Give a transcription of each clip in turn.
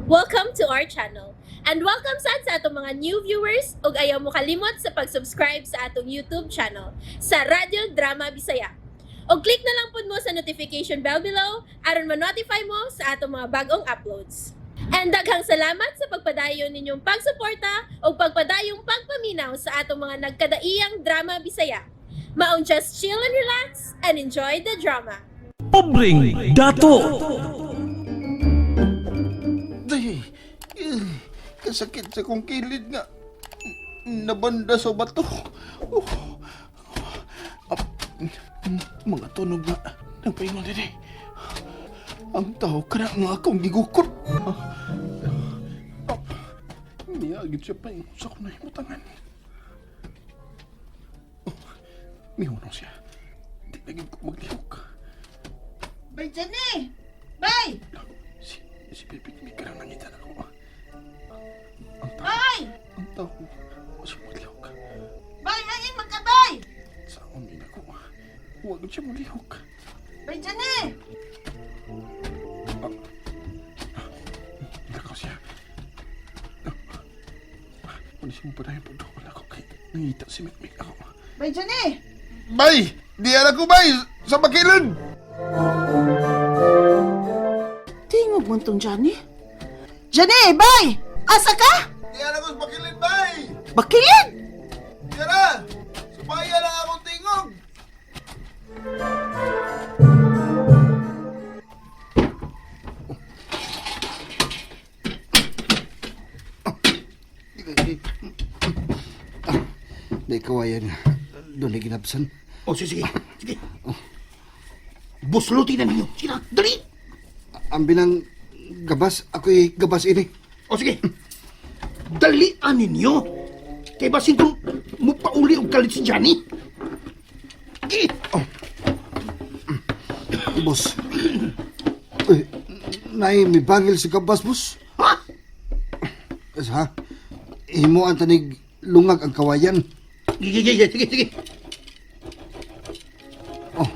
Welcome to our channel. And welcome sa atong mga new viewers ug ayaw mo kalimot sa pag-subscribe sa atong YouTube channel sa Radio Drama Bisaya. O click na lang pud mo sa notification bell below aron ma-notify mo sa atong mga bagong uploads. And daghang salamat sa pagpadayon ninyong pagsuporta o pagpadayong pagpaminaw sa atong mga nagkadaiyang Drama Bisaya. Maong just chill and relax and enjoy the drama. Pobreng Dato. Day, kasakit sa kong kilid nga. Nabanda sa bato. Ah, mga tunog na nagpaingon din eh. Ang tao ka na nga akong gigukot. Niyagit siya paingon sa kong nahimutangan. Mihunong siya. Di lagi ko maglihok. Bay, Jenny! Bay! Si Pipit may karang nangita na ako. Bay! Ang tao, siya maglihok. Bay, ayun magkabay! Saan din ako? Huwag siya maglihok. Bay, Jenny! Nakaw siya. Manisin mo pa na yung pagdukol ako kay nangita si Mikmik ako. Bay, Jenny! Bay! Di anak ko, Bay! Sa bakilid! Tingog mo itong Johnny. Jenny! Bay! Asa ka? Di anak ko sa bakilid, Bay! Bakilid! Di na! Subaya lang akong tingog! Di kawayan nga. Doon na ginapsan. O, sige. Buslutin na ninyo. Sige na, dali! Ang binang gabas, ako'y gabas ini. O, sige. Dalian ninyo. Kay basin kung mupauli og kalit si Johnny. Sige. Boss. Uy, nay, may bangil si kabas, boss. Ha? Ha? Himo ang tanig lungag ang kawayan. Sige. Oh,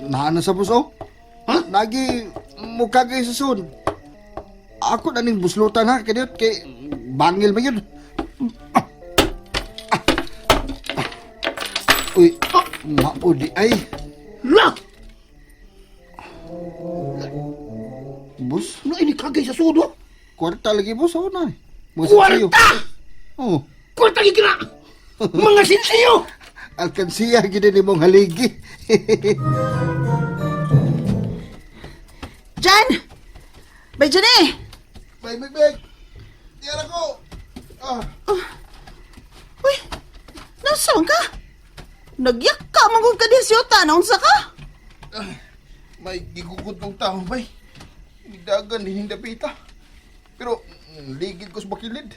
naana sa boss, oh. Ha? Nagi, mukha kayo sa sun. Ako na ning buslutan, ha, kaya kay bangil ba yun? Uy, maudi ay. La! Boss, Ano ini kagay sa sudo? kwarta lagi, boss, oh, na. Kwarta! Oh, Kwarta gigina! Mga sinsiyo! alkansiya, gini ni mong haligi. Jan! Bay, Jenny! Bay, Tiyara ko. Uy! Nasaan ka? Nagyak ka magong kadisyota. Naunsa ka? May gigugod ng tao, bay. Dagan, hinindapita. Pero, ligid ko sa bakilid.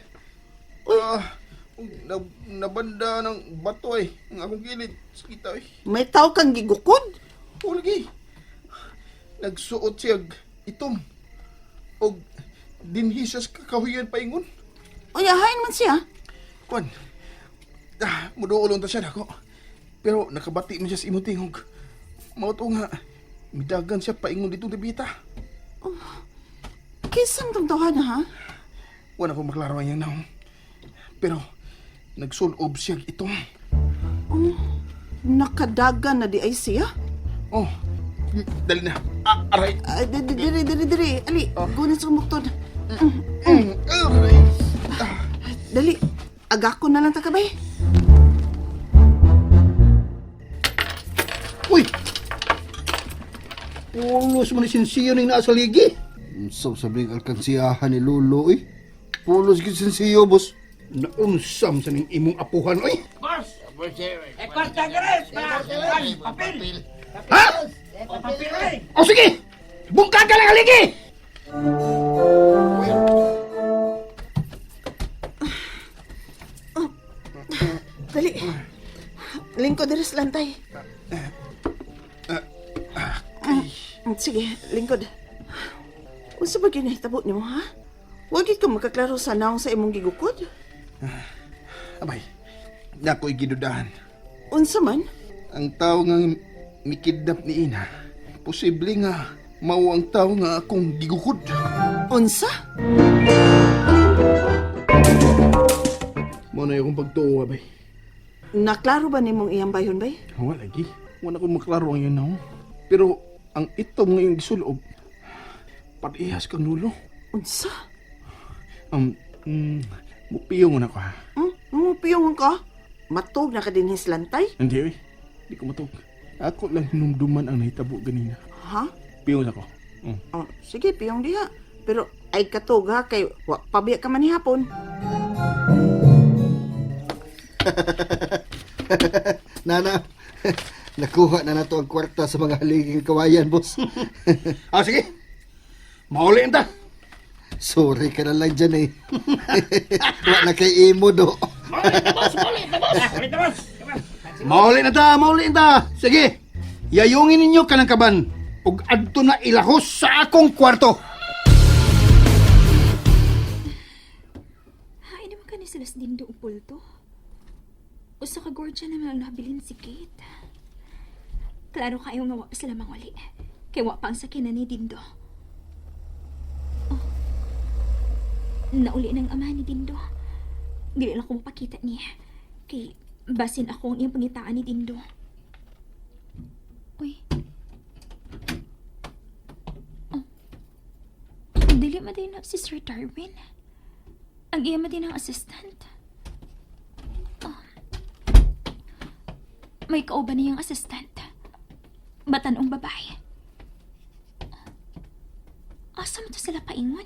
Nabanda ng bato ay, ang akong kilid. Sakita ay. May tao kang gigukod? O, lagi. Nagsuot siya itom. O, dinhisas kakahuyan paingon. Uyahain man siya. Kwan, muduulong ta siya ako. Pero, nakabati man siya sa imong tingog. Mauto nga, midagan siya paingon dito debita. Kisang tungtahan ha? Wala ko maklaro ang yung naong. Pero, nagsulob siya itong. Nakadagan na di ay siya? Oh, dali na. Aray. Ay, diri. Ali, gunin sa kumukton. Aray. Dali, agako na lang takabay. Uy! Pulos mo ni sinsiyo ng nasa ligi. Sabing alkansiyahan ni Lolo, eh. Pulos kinsinsiyo, boss. Naunsam sa ning imong apuhan, oy! Kwarta ka rin! Papel! Ha? Papel rin! O sige! Bungkag ka lang haligi! Dali. Lingkod diri sa lantay. Sige, lingkod. Unsa ba gyud nahitabo nimo ha? Wa gyud ka makaklaro sa naong sa imong gigukod? Abay, nako'y gidudahan. Unsa man? Ang tao nga mikidnap ni Ina, posible nga Mao ang tao nga akong gigukod. Unsa? Mao na akong pagtuo, bay. Naklaro ba nimong iyang bayon, bay? Wala lagi. Wala ko maklaro ang yun na. Pero ang itom ngayong gisulob, patihas kang nulo. Unsa? Mupiyong na ko ha. Piyong ka? Matog na ka din hislantay? Hindi, oy. Di ko matog. Ako lang hinumduman ang nahitabo ganina. Ha? Piyong ako. Oh, sige, piyong diha. Pero ay katog ha, kay pabiya ka man hapon. Nana, nakuha na nato ang kwarta sa mga haliging kawayan, boss. Sige. Mauli ta. Sorry ka na lang dyan eh. Wala na kay imo do. Mauli na ta. Sige. Yayungin ninyo ka ng kaban. Ug adto na ilahos sa akong kwarto. Hain naman ka ni Silas Dindo o Pulto. O sa kagordya naman ang nabilin si Kate. Klaro kayo nga wa pa sila manguli. Kaya wa pa ang sakinan ni Dindo. Oh. Nauli ng ama ni Dindo. Dili lang kong pakita niya. Kay basin ako ang iyang pangitaan ni Dindo. Uy. Oh. Dili ma din na si Sir Darwin. Ang iya ma din ang assistant. May kauban niyang assistant. Batanong babae. Asa mo to sila paingon?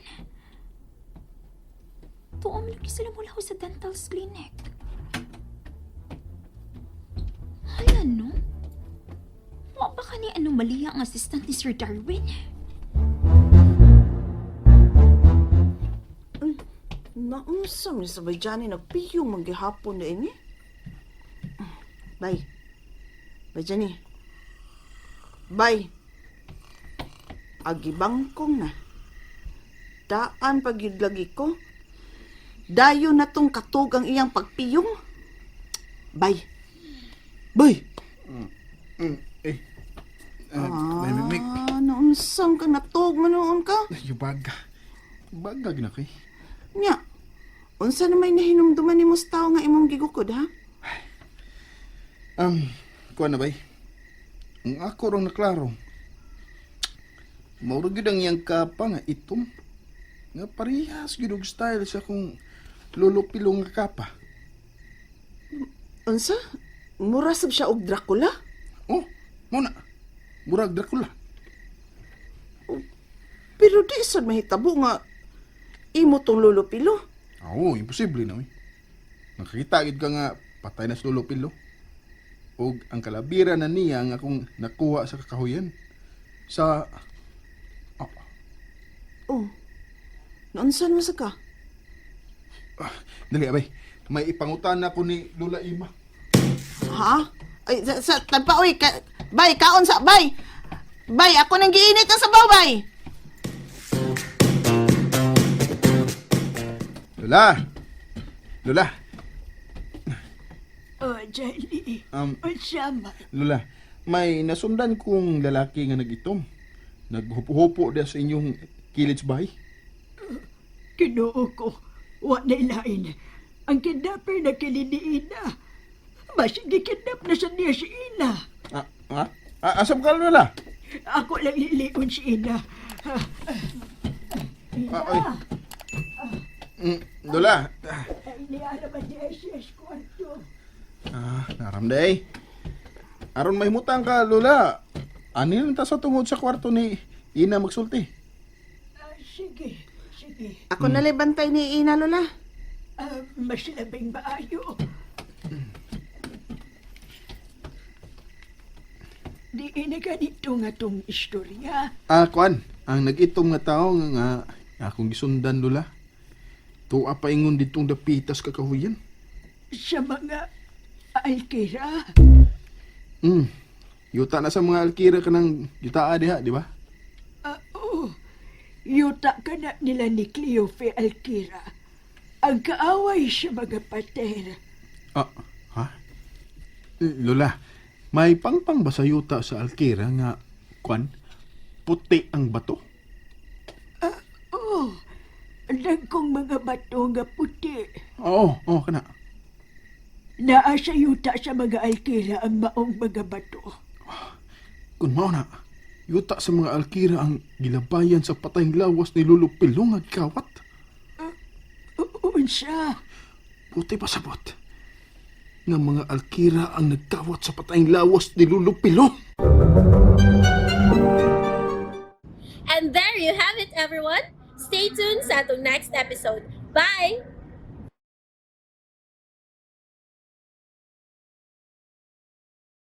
Tuom lagi sila mula ko sa dental clinic. Hala no? Wa ba ka ni anomalya ang assistant ni Sir Darwin? Naunsa mi sa Bayjani nagpiyong maghihapon na ini? Bay. Bayjani. Bay. Agibangkong na. Daan pagyud lagi ko. Dayo na tong katog ang iyang pagpiyong. Bay. Bay. Mimik. Naunsang ka natog manoon ka? Yung baga. Baga gina kay. Nya. Unsa na may nahinumduman ni mo sa tao nga imong gigukod, ha? Kuha na bay. Ang ako rong naklaro. Mauro gyud ang iyang kapa nga itom. Nga parehas gyud og style sa akong lulupilong nga kapa. Unsa? Mura sab siya og Dracula? Oh, muna. Murag Dracula. Pero di sad mahitabo nga imo tong lulupilo. Oo, imposible na. Nakakita gid ka nga patay na sa lulupilo. O ang kalabira na niya nga akong nakuha sa kakahuyan. Sa... Oh. Naunsan mo sa ka? Dali, abay. May ipangutan ako ni Lola Ima. Ha? Ay, tagpa, oy, bay, kaon sa, bay! Bay, ako nang giinit ang sabaw, bay! Lola! Lola! Oh, Jenny. Siyama. Lola, may nasundan kong lalaki nga nag-itom. Naghupo-hupo dia sa inyong kilid bahay. Kinuo ko. Wa na ilain. Ang kidnapper na kiliniin na. Masig kidnap na sa niya si Ina. Asam ka, Lola? Ako lang liliun si Ina. Ay. Lola. Iniala ba niya siya sa kwarto? Naramday. Aron may mutang ka, Lola. Anin ta sa tungod sa kwarto ni Ina magsulti. Sige. Ako nalibantay ni Ina, Lola. Masilabing maayo. Di ina ganito nga tong istorya. Kuan, ang nag-itom nga tao nga akong gisundan, Lola. Tuwa pa ingon ditong dapitas kakahuyan. Sa mga alkira. Yuta na sa mga alkira ka ng yutaa diha, di ba? Oo. Yuta ka na nila ni Cleofe Alkira. Ang kaaway sa mga pater. Ha? Lola, may pangpang ba sa yuta sa alkira nga, kuan? puti ang bato? Oh, dagkong mga bato nga puti. Oo, kana. Naa sa yuta sa mga alkira ang maong mga bato. Kung mao na, yuta sa mga alkira ang gilabayan sa patayng lawas ni Lolo Pilong nga gikawat. Unsa? Puti pasabot. Nga mga alkira ang nagkawat sa patayng lawas ni Lolo Pilong. And there you have it, everyone. Stay tuned sa atong next episode. Bye!